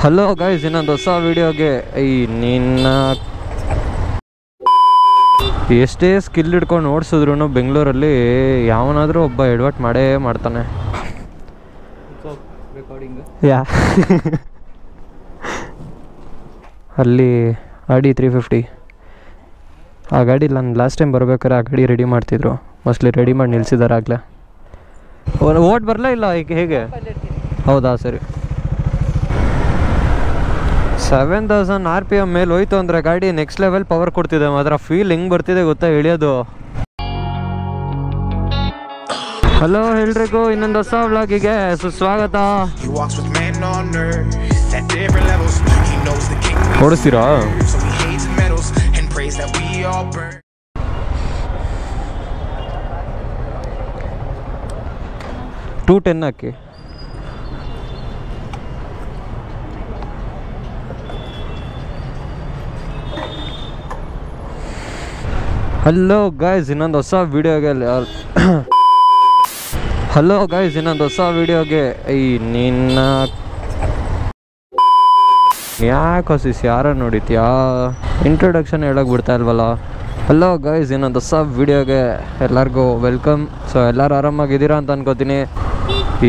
Hello guys, ಇನ್ನೊಂದು ಹೊಸ ವಿಡಿಯೋಗೆ ನಿನ್ನ ಎಷ್ಟೇ ಸ್ಕಿಲ್ ಹಿಡ್ಕೊಂಡು ಓಡಿಸಿದ್ರು ಬೆಂಗಳೂರಲ್ಲಿ ಯಾವನಾದರೂ ಒಬ್ಬ ಎಡವಟ್ ಮಾಡೇ ಮಾಡ್ತಾನೆ. ಯಾ ಅಲ್ಲಿ ಆಡಿ 350 ಆ ಗಾಡಿ ನಾನು ಲಾಸ್ಟ್ ಟೈಮ್ ಬರ್ಬೇಕಾದ್ರೆ ಆ ಗಾಡಿ ರೆಡಿ ಮಾಡ್ತಿದ್ರು. ಮೋಸ್ಟ್ಲಿ ರೆಡಿ ಮಾಡಿ ನಿಲ್ಸಿದ್ದಾರೆ ಆಗಲೇ. ಓಟ್ ಬರಲ್ಲ ಇಲ್ಲ ಈಗ ಹೇಗೆ? ಹೌದಾ, ಸರಿ. 7000 RPM ಮೇಲೆ ಹೋಯ್ತು ಅಂದರೆ ಗಾಡಿ ನೆಕ್ಸ್ಟ್ ಲೆವೆಲ್ ಪವರ್ ಕೊಡ್ತಿದೆ. ಮಾತ್ರ ಫೀಲ್ ಹೆಂಗೆ ಬರ್ತಿದೆ ಗೊತ್ತಾ ಇಳಿಯೋದು. ಹಲೋ ಎಲ್ರಿಗೂ, ಇನ್ನೊಂದು ಹೊಸ ವ್ಲಾಗಿಗೆ ಸುಸ್ವಾಗತ. ಓಡಿಸ್ತೀರಾ? 210 ಹಾಕಿ. ಹಲೋ ಗೈಸ್, ಇನ್ನೊಂದು ಹೊಸ ವಿಡಿಯೋಗೆ ನಿನ್ನ ಯಾಕೋ ಯಾರ ನೋಡಿತ್ಯಾ? ಇಂಟ್ರೊಡಕ್ಷನ್ ಹೇಳೋಕೆ ಬಿಡ್ತಾ ಇಲ್ವಲ್ಲ. ಹಲೋ ಗೈಸ್, ಇನ್ನೊಂದು ಹೊಸ ವಿಡಿಯೋಗೆ ಎಲ್ಲರಿಗೂ ವೆಲ್ಕಮ್. ಸೊ ಎಲ್ಲರೂ ಆರಾಮಾಗಿದ್ದೀರಾ ಅಂತ ಅನ್ಕೋತೀನಿ.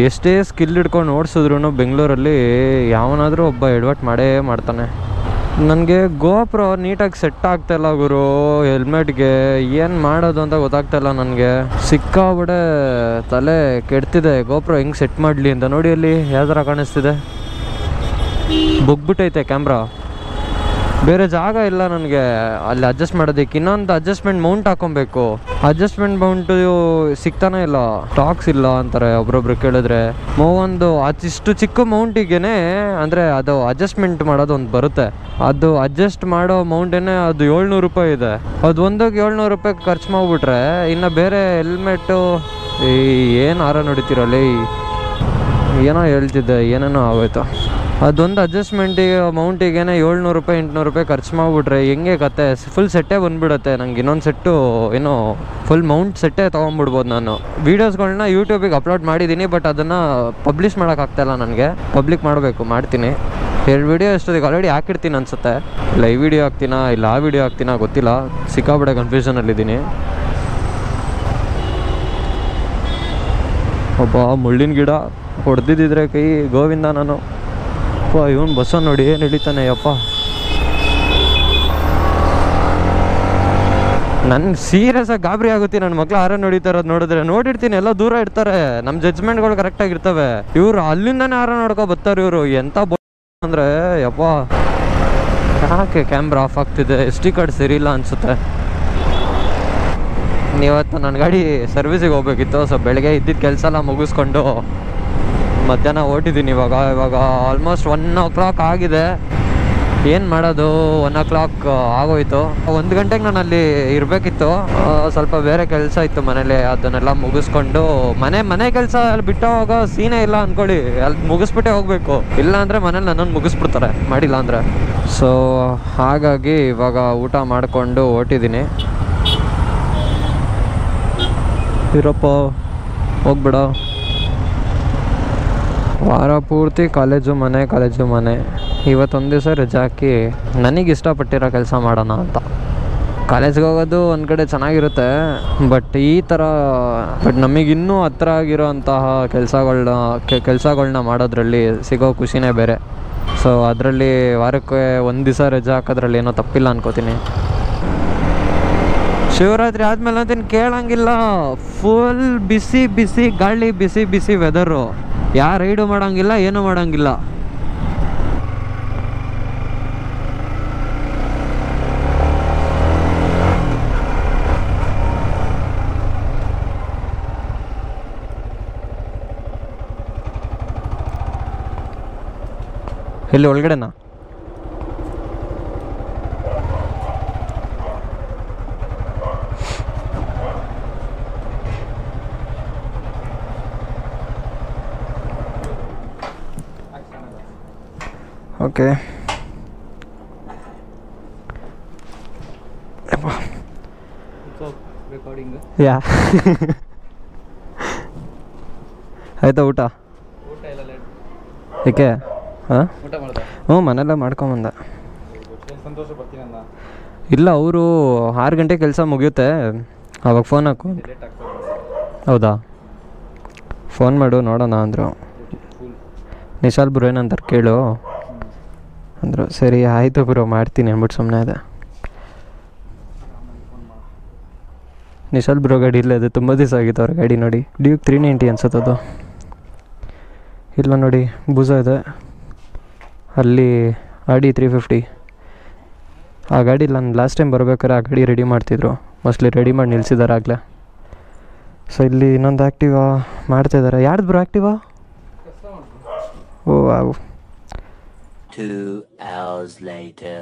ಎಷ್ಟೇ ಸ್ಕಿಲ್ ಹಿಡ್ಕೊಂಡು ಓಡಿಸಿದ್ರು ಬೆಂಗಳೂರಲ್ಲಿ ಯಾವನಾದರೂ ಒಬ್ಬ ಎಡವಟ್ ಮಾಡೇ ಮಾಡ್ತಾನೆ. ನನಗೆ ಗೋಪ್ರೋ ನೀಟಾಗಿ ಸೆಟ್ ಆಗ್ತಾಯಿಲ್ಲ ಗುರು. ಹೆಲ್ಮೆಟ್ಗೆ ಏನು ಮಾಡೋದು ಅಂತ ಗೊತ್ತಾಗ್ತಾಯಿಲ್ಲ ನನಗೆ. ಸಿಕ್ಕಾಬಿಡೆ ತಲೆ ಕೆಡ್ತಿದೆ. ಗೋಪ್ರೋ ಹೆಂಗೆ ಸೆಟ್ ಮಾಡಲಿ ಅಂತ ನೋಡಿ. ಅಲ್ಲಿ ಯಾವ ಥರ ಕಾಣಿಸ್ತಿದೆ, ಬುಗ್ಬಿಟ್ಟೈತೆ ಕ್ಯಾಮ್ರಾ. ಬೇರೆ ಜಾಗ ಇಲ್ಲ ನನಗೆ ಅಲ್ಲಿ ಅಡ್ಜಸ್ಟ್ ಮಾಡೋದಕ್ಕೆ. ಇನ್ನೊಂದು ಅಡ್ಜಸ್ಟ್ಮೆಂಟ್ ಮೌಂಟ್ ಹಾಕೊಬೇಕು. ಅಡ್ಜಸ್ಟ್ಮೆಂಟ್ ಮೌಂಟು ಸಿಗ್ತಾನೆ ಇಲ್ಲ, ಸ್ಟಾಕ್ಸ್ ಇಲ್ಲ ಅಂತಾರೆ ಒಬ್ರೊಬ್ರು ಕೇಳಿದ್ರೆ. ಒಂದು ಅದಿಷ್ಟು ಚಿಕ್ಕ ಮೌಂಟಿಗೆ ಅಂದರೆ ಅದು ಅಡ್ಜಸ್ಟ್ಮೆಂಟ್ ಮಾಡೋದು ಒಂದು ಬರುತ್ತೆ. ಅದು ಅಡ್ಜಸ್ಟ್ ಮಾಡೋ ಮೌಂಟೇನೆ ಅದು 700 ರೂಪಾಯಿ ಇದೆ. ಅದು ಒಂದಕ್ಕೆ 700 ರೂಪಾಯಿ ಖರ್ಚು ಮಾಡಿಬಿಟ್ರೆ ಇನ್ನು ಬೇರೆ ಹೆಲ್ಮೆಟ್ಟು ಏನು ಹಾರ ನೋಡಿತೀರಲ್ಲಿ ಏನೋ ಹೇಳ್ತಿದ್ದೆ, ಏನೇನೋ ಆಗೋಯ್ತು. ಅದೊಂದು ಅಡ್ಜಸ್ಟ್ಮೆಂಟಿಗೆ ಮೌಂಟಿಗೆ 700 ರೂಪಾಯಿ 800 ರೂಪಾಯಿ ಖರ್ಚು ಮಾಡಿಬಿಟ್ರೆ ಹೆಂಗೆ ಕತೆ? ಫುಲ್ ಸೆಟ್ಟೇ ಬಂದುಬಿಡುತ್ತೆ. ನಂಗೆ ಇನ್ನೊಂದು ಸೆಟ್ಟು ಏನೋ ಫುಲ್ ಮೌಂಟ್ ಸೆಟ್ಟೇ ತೊಗೊಂಡ್ಬಿಡ್ಬೋದು. ನಾನು ವೀಡಿಯೋಸ್ಗಳನ್ನ ಯೂಟ್ಯೂಬಿಗೆ ಅಪ್ಲೋಡ್ ಮಾಡಿದ್ದೀನಿ, ಬಟ್ ಅದನ್ನು ಪಬ್ಲಿಷ್ ಮಾಡೋಕ್ಕಾಗ್ತಾಯಿಲ್ಲ ನನಗೆ. ಪಬ್ಲಿಕ್ ಮಾಡಬೇಕು, ಮಾಡ್ತೀನಿ. 2 ವೀಡಿಯೋ ಎಷ್ಟೊತ್ತಿಗೆ ಆಲ್ರೆಡಿ ಹಾಕಿರ್ತೀನಿ ಅನಿಸುತ್ತೆ. ಇಲ್ಲ ಈ ವಿಡಿಯೋ ಹಾಕ್ತೀನಾ ಇಲ್ಲ ಆ ವಿಡಿಯೋ ಹಾಕ್ತೀನಾ ಗೊತ್ತಿಲ್ಲ. ಸಿಕ್ಕಾಬಿಡೆ ಕನ್ಫ್ಯೂಷನಲ್ಲಿದ್ದೀನಿ. ಒಬ್ಬ ಮುಳ್ಳಿನ ಗಿಡ ಹೊಡೆದಿದ್ದಿದ್ರೆ ಕೈ ಗೋವಿಂದ. ನಾನು ಇವನು ಬಸ್ಸ ನೋಡಿ ಏನು ಹಿಡಿತಾನೆ ಯಪ್ಪ. ನನ್ಗೆ ಸೀರಿಯಸ್ಸಾಗಿ ಗಾಬರಿ ಆಗುತ್ತೆ. ನನ್ನ ಮಕ್ಳು ಹಾರ ನೋಡಿತಾ ಇರೋದು ನೋಡಿದ್ರೆ. ನೋಡಿರ್ತೀನಿ, ಎಲ್ಲ ದೂರ ಇರ್ತಾರೆ, ನಮ್ಮ ಜಡ್ಜ್ಮೆಂಟ್ಗಳು ಕರೆಕ್ಟಾಗಿರ್ತವೆ. ಇವರು ಅಲ್ಲಿಂದನೇ ಹಾರ ನೋಡ್ಕೊ ಬರ್ತಾರೆ. ಇವರು ಎಂಥ ಅಂದರೆ ಯಪ್ಪ, ಯಾಕೆ ಕ್ಯಾಮ್ರಾ ಆಫ್ ಆಗ್ತಿದೆ? SD ಕಾರ್ಡ್ ಸರಿ ಇಲ್ಲ ಅನಿಸುತ್ತೆ. ಇವತ್ತು ನನ್ನ ಗಾಡಿ ಸರ್ವಿಸಿಗೆ ಹೋಗ್ಬೇಕಿತ್ತು. ಸೊ ಬೆಳಗ್ಗೆ ಇದ್ದಿದ್ದ ಕೆಲಸ ಎಲ್ಲ ಮುಗಿಸ್ಕೊಂಡು ಮಧ್ಯಾಹ್ನ ಓಟಿದ್ದೀನಿ. ಇವಾಗ ಆಲ್ಮೋಸ್ಟ್ 1 o'clock ಆಗಿದೆ. ಏನು ಮಾಡೋದು, 1 o'clock ಆಗೋಯ್ತು. 1 ಗಂಟೆಗೆ ನಾನು ಅಲ್ಲಿ ಇರಬೇಕಿತ್ತು. ಸ್ವಲ್ಪ ಬೇರೆ ಕೆಲಸ ಇತ್ತು ಮನೇಲಿ, ಅದನ್ನೆಲ್ಲ ಮುಗಿಸ್ಕೊಂಡು ಮನೆ ಕೆಲಸ ಅಲ್ಲಿ ಬಿಟ್ಟೋವಾಗ ಸೀನೇ ಇಲ್ಲ ಅಂದ್ಕೊಳ್ಳಿ. ಅಲ್ಲಿ ಮುಗಿಸ್ಬಿಟ್ಟೆ ಹೋಗಬೇಕು. ಇಲ್ಲ ಅಂದರೆ ಮನೇಲಿ ನನ್ನನ್ನು ಮುಗಿಸ್ಬಿಡ್ತಾರೆ ಮಾಡಿಲ್ಲ ಅಂದರೆ. ಸೊ ಹಾಗಾಗಿ ಇವಾಗ ಊಟ ಮಾಡಿಕೊಂಡು ಹೊರಟಿದ್ದೀನಿ. ಇರಪ್ಪ ಹೋಗ್ಬಿಡ. ವಾರ ಪೂರ್ತಿ ಕಾಲೇಜು ಮನೆ. ಇವತ್ತೊಂದು ದಿವಸ ರಜೆ ಹಾಕಿ ನನಗೆ ಇಷ್ಟಪಟ್ಟಿರೋ ಕೆಲಸ ಮಾಡೋಣ ಅಂತ. ಕಾಲೇಜ್ಗೆ ಹೋಗೋದು ಒಂದು ಕಡೆ ಚೆನ್ನಾಗಿರುತ್ತೆ, ಬಟ್ ನಮಗಿನ್ನೂ ಹತ್ರ ಆಗಿರೋಂತಹ ಕೆಲಸಗಳನ್ನ ಮಾಡೋದ್ರಲ್ಲಿ ಸಿಗೋ ಖುಷಿನೇ ಬೇರೆ. ಸೊ ಅದರಲ್ಲಿ ವಾರಕ್ಕೆ 1 ದಿವಸ ರಜೆ ಹಾಕೋದ್ರಲ್ಲಿ ಏನೋ ತಪ್ಪಿಲ್ಲ ಅನ್ಕೋತೀನಿ. ಶಿವರಾತ್ರಿ ಆದಮೇಲೆ ಅಂತೀನಿ ಕೇಳಂಗಿಲ್ಲ. ಫುಲ್ ಬಿಸಿ ಗಾಳಿ, ಬಿಸಿ ವೆದರು. ಯಾರು ರೈಡು ಮಾಡೋಂಗಿಲ್ಲ, ಏನೂ ಮಾಡೋಂಗಿಲ್ಲ. ಎಲ್ಲಿ ಒಳಗಡೆನಾ? ಓಕೆ. ಯಾ ಆಯ್ತಾ ಊಟ? ಏಕೆ? ಹಾಂ, ಹ್ಞೂ ಮನೆಯಲ್ಲ ಮಾಡ್ಕೊಂಬಂದ. ಇಲ್ಲ ಅವರು 6 ಗಂಟೆ ಕೆಲಸ ಮುಗಿಯುತ್ತೆ, ಅವಾಗ ಫೋನ್ ಹಾಕು. ಹೌದಾ, ಫೋನ್ ಮಾಡು ನೋಡೋಣ ಅಂದರು. ನಿಶಾಲ್ ಬ್ರೋ ಏನಂತಾರೆ ಕೇಳು ಅಂದರು. ಸರಿ ಆಯಿತು ಬ್ರೋ ಮಾಡ್ತೀನಿ ಅಂದ್ಬಿಟ್ಟು ಸುಮ್ಮನೆ ಅದೇ. ನಿಶಾಲ್ ಬ್ರೋ ಗಾಡಿ ಇಲ್ಲ, ಅದು ತುಂಬ ದಿವಸ ಆಗಿತ್ತು ಅವ್ರ ಗಾಡಿ ನೋಡಿ. ಡ್ಯೂಕ್ 390 ಅನ್ಸುತ್ತೆ ಅದು. ಇಲ್ಲ ನೋಡಿ ಬೂಸ ಇದೆ, ಅಲ್ಲಿ ಆಡಿ 350. ಆ ಗಾಡಿ ನಾನು ಲಾಸ್ಟ್ ಟೈಮ್ ಬರ್ಬೇಕಾದ್ರೆ ಆ ಗಾಡಿ ರೆಡಿ ಮಾಡ್ತಿದ್ರು, ಮೋಸ್ಟ್ಲಿ ರೆಡಿ ಮಾಡಿ ನಿಲ್ಸಿದ್ದಾರೆ ಆಗಲೇ. ಸೊ ಇಲ್ಲಿ ಇನ್ನೊಂದು ಆ್ಯಕ್ಟಿವಾ ಮಾಡ್ತಾಯಿದ್ದಾರೆ. ಯಾರ್ದು ಬ್ರೋ ಆ್ಯಕ್ಟಿವಾ? ಓ ಅವು 2 hours later.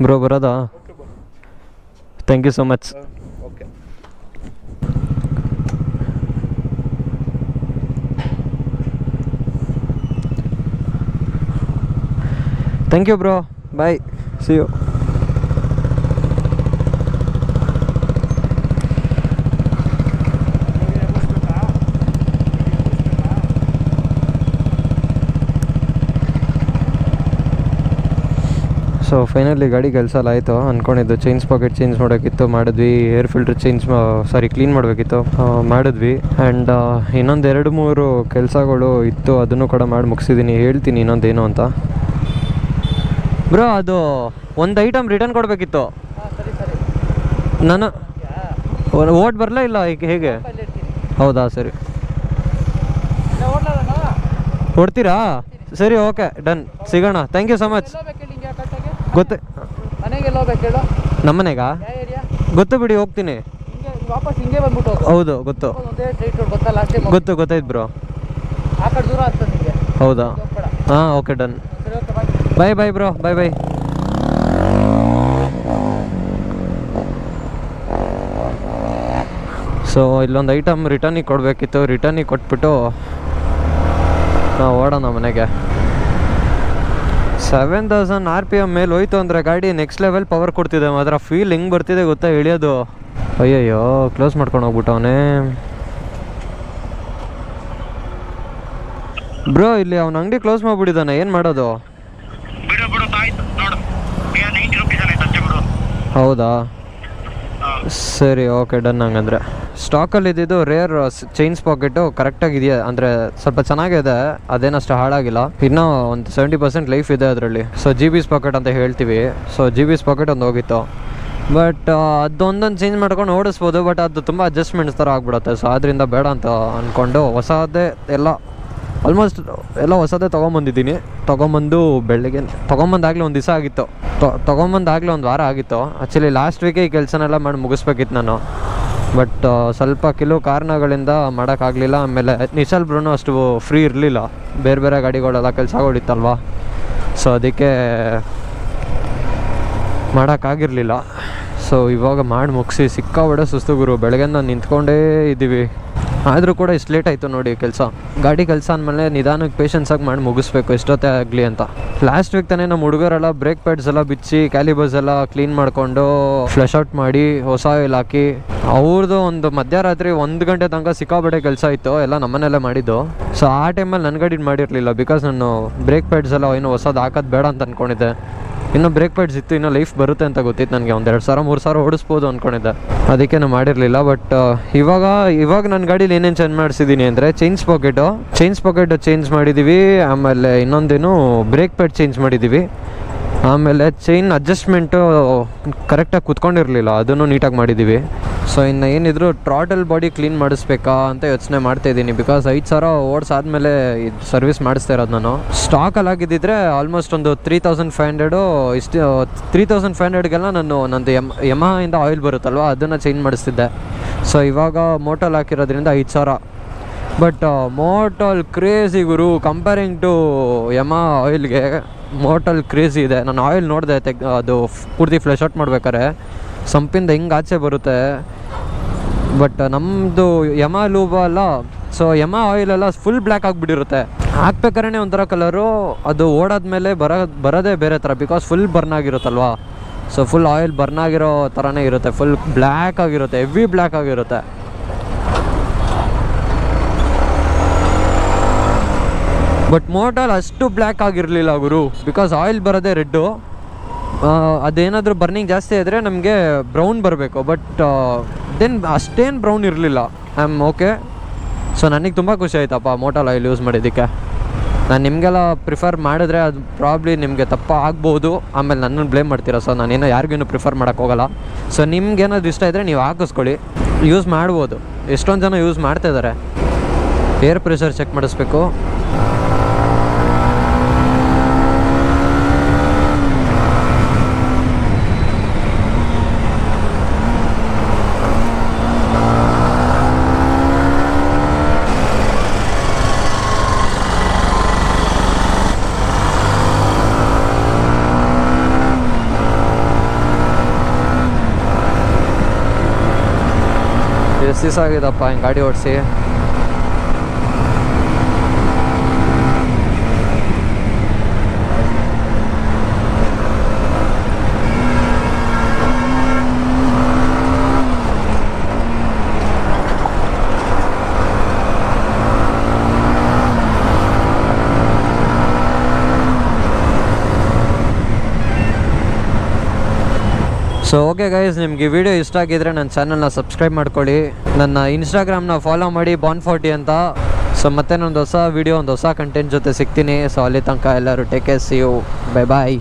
ಬ್ರೋ ಬರೋದಾ? Thank you so much. Okay. Thank you bro, bye, see you. So finally ಗಾಡಿ ಕೆಲಸ ಎಲ್ಲ ಆಯಿತು. ಅಂದ್ಕೊಂಡಿದ್ದು ಚೈನ್ ಸ್ಪಾಕೆಟ್ ಚೇಂಜ್ ಮಾಡೋಕ್ಕಿತ್ತು, ಮಾಡಿದ್ವಿ. ಏರ್ ಫಿಲ್ಟ್ರ್ ಕ್ಲೀನ್ ಮಾಡಬೇಕಿತ್ತು, ಮಾಡಿದ್ವಿ. ಆ್ಯಂಡ್ ಇನ್ನೊಂದು 2-3 ಕೆಲಸಗಳು ಇತ್ತು, ಅದನ್ನು ಕೂಡ ಮಾಡಿ ಮುಗಿಸಿದ್ದೀನಿ. ಹೇಳ್ತೀನಿ ಇನ್ನೊಂದೇನು ಅಂತ. ಬ್ರೋ ಅದು ಒಂದು ಐಟಮ್ ರಿಟರ್ನ್ ಕೊಡಬೇಕಿತ್ತು. ನಾನು ಓಟ್ ಬರಲ್ಲ ಇಲ್ಲ ಈಗ ಹೇಗೆ? ಹೌದಾ, ಸರಿ ಕೊಡ್ತೀರಾ? ಸರಿ ಓಕೆ ಡನ್, ಸಿಗೋಣ. Thank you so much. ಗೊತ್ತು ನಮ್ಮನೆಗಾ? ಗೊತ್ತು ಬಿಡಿ, ಹೋಗ್ತೀನಿ. ಹೌದು ಗೊತ್ತು ಗೊತ್ತಾಯ್ತು ಬ್ರೋ. ಹೌದಾ, ಹಾಂ ಓಕೆ ಡನ್. ಬಾಯ್ ಬಾಯ್ ಬ್ರೋ, ಬಾಯ್ ಬಾಯ್. ಸೊ ಇಲ್ಲೊಂದು ಐಟಮ್ ರಿಟರ್ನಿಗೆ ಕೊಡಬೇಕಿತ್ತು, ರಿಟರ್ನಿಗೆ ಕೊಟ್ಬಿಟ್ಟು ನಾವು ಓಡೋಣ ಮನೆಗೆ. 7000 RPM ಮೇಲೆ ಹೋಯ್ತು ಅಂದರೆ ಗಾಡಿ ನೆಕ್ಸ್ಟ್ ಲೆವೆಲ್ ಪವರ್ ಕೊಡ್ತಿದೆ ಮಾತ್ರ. ಫೀಲ್ ಹೆಂಗೆ ಬರ್ತಿದೆ ಗೊತ್ತಾ ಇಳಿಯೋದು. ಅಯ್ಯಯ್ಯೋ ಕ್ಲೋಸ್ ಮಾಡ್ಕೊಂಡು ಹೋಗ್ಬಿಟ್ಟವನೇ ಬ್ರೋ. ಇಲ್ಲಿ ಅವ್ನ ಅಂಗಡಿ ಕ್ಲೋಸ್ ಮಾಡಿಬಿಟ್ಟಿದ್ದಾನೆ, ಏನು ಮಾಡೋದು? ಹೌದಾ, ಸರಿ ಓಕೆ ಡನ್. ಹಂಗಂದರೆ ಸ್ಟಾಕಲ್ಲಿ ಇದ್ದಿದ್ದು ರೇರ್ ಚೈನ್ ಸ್ಪಾಕೆಟು ಕರೆಕ್ಟಾಗಿದೆಯಾ ಅಂದರೆ ಸ್ವಲ್ಪ ಚೆನ್ನಾಗಿದೆ, ಅದೇನಷ್ಟು ಹಾಳಾಗಿಲ್ಲ. ಇನ್ನೂ ಒಂದು 70% ಲೈಫ್ ಇದೆ ಅದರಲ್ಲಿ. ಸೊ GB ಸ್ಪಾಕೆಟ್ ಅಂತ ಹೇಳ್ತೀವಿ. ಸೊ GB ಸ್ಪಾಕೆಟ್ ಒಂದು ಹೋಗಿತ್ತು, ಬಟ್ ಅದೊಂದೊಂದು ಚೇಂಜ್ ಮಾಡ್ಕೊಂಡು ಓಡಿಸ್ಬೋದು. ಬಟ್ ಅದು ತುಂಬ ಅಡ್ಜಸ್ಟ್ಮೆಂಟ್ಸ್ ಥರ ಆಗ್ಬಿಡುತ್ತೆ. ಸೊ ಅದರಿಂದ ಬೇಡ ಅಂತ ಅಂದ್ಕೊಂಡು ಹೊಸದೇ ಎಲ್ಲ ಆಲ್ಮೋಸ್ಟ್ ಎಲ್ಲ ಹೊಸದೇ ತೊಗೊಂಬಂದಿದ್ದೀನಿ. ತೊಗೊಂಬಂದು ಬೆಳಗ್ಗೆ ತೊಗೊಂಬಂದಾಗಲೇ ಒಂದು ದಿವಸ ಆಗಿತ್ತು, ತೊಗೊಂಬಂದಾಗಲೇ ಒಂದು ವಾರ ಆಗಿತ್ತು. ಆ್ಯಕ್ಚುಲಿ ಲಾಸ್ಟ್ ವೀಕೆ ಈ ಕೆಲಸನೆಲ್ಲ ಮಾಡಿ ಮುಗಿಸ್ಬೇಕಿತ್ತು ನಾನು, ಬಟ್ ಸ್ವಲ್ಪ ಕೆಲವು ಕಾರಣಗಳಿಂದ ಮಾಡೋಕ್ಕಾಗಲಿಲ್ಲ. ಆಮೇಲೆ ನಿಶಾಲ್ ಬ್ರೋನು ಅಷ್ಟು ಫ್ರೀ ಇರಲಿಲ್ಲ, ಬೇರೆ ಬೇರೆ ಗಾಡಿಗಳೆಲ್ಲ ಕೆಲಸಗಳಿತ್ತಲ್ವ. ಸೊ ಅದಕ್ಕೆ ಮಾಡೋಕ್ಕಾಗಿರಲಿಲ್ಲ. ಸೊ ಇವಾಗ ಮಾಡಿ ಮುಗಿಸಿ ಸಿಕ್ಕಾಬಡೆ ಸುಸ್ತು ಗುರು. ಬೆಳಗ್ಗೆಯಿಂದ ನಿಂತ್ಕೊಂಡೇ ಇದ್ದೀವಿ, ಆದರೂ ಕೂಡ ಇಷ್ಟು ಲೇಟ್ ಆಯಿತು ನೋಡಿ ಕೆಲಸ. ಗಾಡಿ ಕೆಲಸ ಅಂದಮೇಲೆ ನಿಧಾನಕ್ಕೆ ಪೇಷನ್ಸಾಗಿ ಮಾಡಿ ಮುಗಿಸ್ಬೇಕು ಎಷ್ಟೊತ್ತೇ ಆಗಲಿ ಅಂತ. ಲಾಸ್ಟ್ ವೀಕ್ ತಾನೇ ನಮ್ಮ ಹುಡುಗರೆಲ್ಲ ಬ್ರೇಕ್ ಪ್ಯಾಡ್ಸ್ ಎಲ್ಲ ಬಿಚ್ಚಿ ಕ್ಯಾಲಿಬರ್ಸ್ ಎಲ್ಲ ಕ್ಲೀನ್ ಮಾಡಿಕೊಂಡು ಫ್ಲಶ್ ಔಟ್ ಮಾಡಿ ಹೊಸ ಆಯಿಲ್ ಹಾಕಿ, ಅವ್ರದ್ದು ಒಂದು ಮಧ್ಯರಾತ್ರಿ 1 ಗಂಟೆ ತನಕ ಸಿಕ್ಕಾಬಟ್ಟೆ ಕೆಲಸ ಇತ್ತು. ಎಲ್ಲ ನಮ್ಮನೆಲ್ಲೇ ಮಾಡಿದ್ದು. ಸೊ ಆ ಟೈಮಲ್ಲಿ ನನ್ನ ಗಾಡಿ ಮಾಡಿರಲಿಲ್ಲ, ಬಿಕಾಸ್ ನಾನು ಬ್ರೇಕ್ ಪ್ಯಾಡ್ಸ್ ಎಲ್ಲ ಏನು ಹೊಸದು ಹಾಕೋದು ಬೇಡ ಅಂತ ಅಂದ್ಕೊಂಡಿದ್ದೆ. ಇನ್ನೂ ಬ್ರೇಕ್ ಪ್ಯಾಡ್ಸ್ ಇತ್ತು, ಇನ್ನೂ ಲೈಫ್ ಬರುತ್ತೆ ಅಂತ ಗೊತ್ತಿತ್ತು ನನಗೆ. ಒಂದು 2,000-3,000 ಓಡಿಸ್ಬೋದು ಅಂದ್ಕೊಂಡಿದ್ದೆ, ಅದಕ್ಕೆ ನಾನು ಮಾಡಿರಲಿಲ್ಲ. ಬಟ್ ಇವಾಗ ನನ್ನ ಗಾಡೀಲಿ ಏನೇನು ಚೇಂಜ್ ಮಾಡಿಸಿದ್ದೀನಿ ಅಂದರೆ ಚೈನ್ ಸ್ಪಾಕೆಟು ಚೇಂಜ್ ಮಾಡಿದ್ದೀವಿ. ಆಮೇಲೆ ಇನ್ನೊಂದೇನು ಬ್ರೇಕ್ ಪ್ಯಾಡ್ ಚೇಂಜ್ ಮಾಡಿದ್ದೀವಿ. ಆಮೇಲೆ ಚೈನ್ ಅಡ್ಜಸ್ಟ್ಮೆಂಟು ಕರೆಕ್ಟಾಗಿ ಕುತ್ಕೊಂಡಿರಲಿಲ್ಲ, ಅದನ್ನು ನೀಟಾಗಿ ಮಾಡಿದ್ದೀವಿ. ಸೊ ಇನ್ನು ಏನಿದ್ರು ಟ್ರಾಟಲ್ ಬಾಡಿ ಕ್ಲೀನ್ ಮಾಡಿಸ್ಬೇಕಾ ಅಂತ ಯೋಚನೆ ಮಾಡ್ತಾಯಿದ್ದೀನಿ. ಬಿಕಾಸ್ 5,000 ಓಡಿಸಾದ್ಮೇಲೆ ಇದು ಸರ್ವಿಸ್ ಮಾಡಿಸ್ತಾ ಇರೋದು ನಾನು. ಸ್ಟಾಕಲ್ಲಿ ಆಗಿದ್ದಿದ್ರೆ ಆಲ್ಮೋಸ್ಟ್ ಒಂದು 3,500 ಇಷ್ಟು 3,500ಗೆಲ್ಲ ನಂದು ಯಮಹಾಯಿಂದ ಆಯಿಲ್ ಬರುತ್ತಲ್ವ, ಅದನ್ನು ಚೇಂಜ್ ಮಾಡಿಸ್ತಿದ್ದೆ. ಸೊ ಇವಾಗ ಮೋಟಲ್ ಹಾಕಿರೋದ್ರಿಂದ 5,000. ಬಟ್ ಮೋಟಲ್ ಕ್ರೇಜಿ ಗುರು, ಕಂಪೇರಿಂಗ್ ಟು ಯಮಹಾ ಆಯಿಲ್ಗೆ ಮೋಟಲ್ ಕ್ರೇಜಿ ಇದೆ. ನಾನು ಆಯಿಲ್ ನೋಡಿದೆ, ಅದು ಪೂರ್ತಿ ಫ್ಲೆಶ್ ಔಟ್ ಮಾಡ್ಬೇಕಾರೆ ಸಂಪಿಂದ ಹಿಂಗೆ ಆಚೆ ಬರುತ್ತೆ. ಬಟ್ ನಮ್ಮದು ಯಮಹಾ ಲೂಬ ಎಲ್ಲ ಸೊ ಯಮ ಆಯಿಲೆಲ್ಲ ಫುಲ್ ಬ್ಲ್ಯಾಕ್ ಆಗಿಬಿಟ್ಟಿರುತ್ತೆ. ಹಾಕ್ಬೇಕಾದ್ರೆ ಒಂಥರ ಕಲರು, ಅದು ಓಡಾದ್ಮೇಲೆ ಬರೋದೇ ಬೇರೆ ಥರ, ಬಿಕಾಸ್ ಫುಲ್ ಬರ್ನ್ ಆಗಿರುತ್ತಲ್ವಾ. ಸೊ ಫುಲ್ ಆಯಿಲ್ ಬರ್ನ್ ಆಗಿರೋ ಥರನೇ ಇರುತ್ತೆ, ಫುಲ್ ಬ್ಲ್ಯಾಕ್ ಆಗಿರುತ್ತೆ, ಹೆವಿ ಬ್ಲ್ಯಾಕ್ ಆಗಿರುತ್ತೆ. ಬಟ್ ಮೋಟಲ್ ಅಷ್ಟು ಬ್ಲ್ಯಾಕ್ ಆಗಿರಲಿಲ್ಲ ಗುರು, ಬಿಕಾಸ್ ಆಯಿಲ್ ಬರೋದೇ ರೆಡ್ಡು. ಅದೇನಾದರೂ ಬರ್ನಿಂಗ್ ಜಾಸ್ತಿ ಇದ್ದರೆ ನಮಗೆ ಬ್ರೌನ್ ಬರಬೇಕು, ಬಟ್ ದೆನ್ ಅಷ್ಟೇನು ಬ್ರೌನ್ ಇರಲಿಲ್ಲ. I am okay. ಸೊ ನನಗೆ ತುಂಬ ಖುಷಿ ಆಯ್ತಪ್ಪ ಮೋಟಲ್ ಆಯಿಲ್ ಯೂಸ್ ಮಾಡಿದ್ದಕ್ಕೆ. ನಾನು ನಿಮಗೆಲ್ಲ ಪ್ರಿಫರ್ ಮಾಡಿದ್ರೆ ಅದು ಪ್ರಾಬ್ಲಿ ನಿಮಗೆ ತಪ್ಪ ಆಗ್ಬೋದು, ಆಮೇಲೆ ನನ್ನನ್ನು ಬ್ಲೇಮ್ ಮಾಡ್ತೀರಾ. ಸೊ ನಾನೇನೋ ಯಾರಿಗೂ ಪ್ರಿಫರ್ ಮಾಡೋಕ್ಕೋಗಲ್ಲ. ಸೊ ನಿಮ್ಗೇನಾದ್ರು ಇಷ್ಟ ಇದ್ದರೆ ನೀವು ಹಾಕಿಸ್ಕೊಳ್ಳಿ, ಯೂಸ್ ಮಾಡ್ಬೋದು. ಎಷ್ಟೊಂದು ಜನ ಯೂಸ್ ಮಾಡ್ತಾಯಿದ್ದಾರೆ. ಏರ್ ಪ್ರೆಷರ್ ಚೆಕ್ ಮಾಡಿಸ್ಬೇಕು. ಎಷ್ಟು ದಿವಸ ಆಗಿದಪ್ಪ ಹಿಂಗೆ ಗಾಡಿ ಓಡಿಸಿ. ಸೊ ಓಕೆ ಗೈಸ್, ನಿಮ್ಗೆ ಈ ವಿಡಿಯೋ ಇಷ್ಟ ಆಗಿದ್ರೆ ನನ್ನ ಚಾನಲ್ನ ಸಬ್ಸ್ಕ್ರೈಬ್ ಮಾಡ್ಕೊಳ್ಳಿ. ನನ್ನ ಇನ್ಸ್ಟಾಗ್ರಾಮ್ನ ಫಾಲೋ ಮಾಡಿ Born40 ಅಂತ. ಸೊ ಮತ್ತೆ ಒಂದು ಹೊಸ ವಿಡಿಯೋ, ಒಂದು ಹೊಸ ಕಂಟೆಂಟ್ ಜೊತೆ ಸಿಗ್ತೀನಿ. ಸೊ ಅಲ್ಲಿ ತನಕ ಎಲ್ಲರೂ take care, see you, bye bye.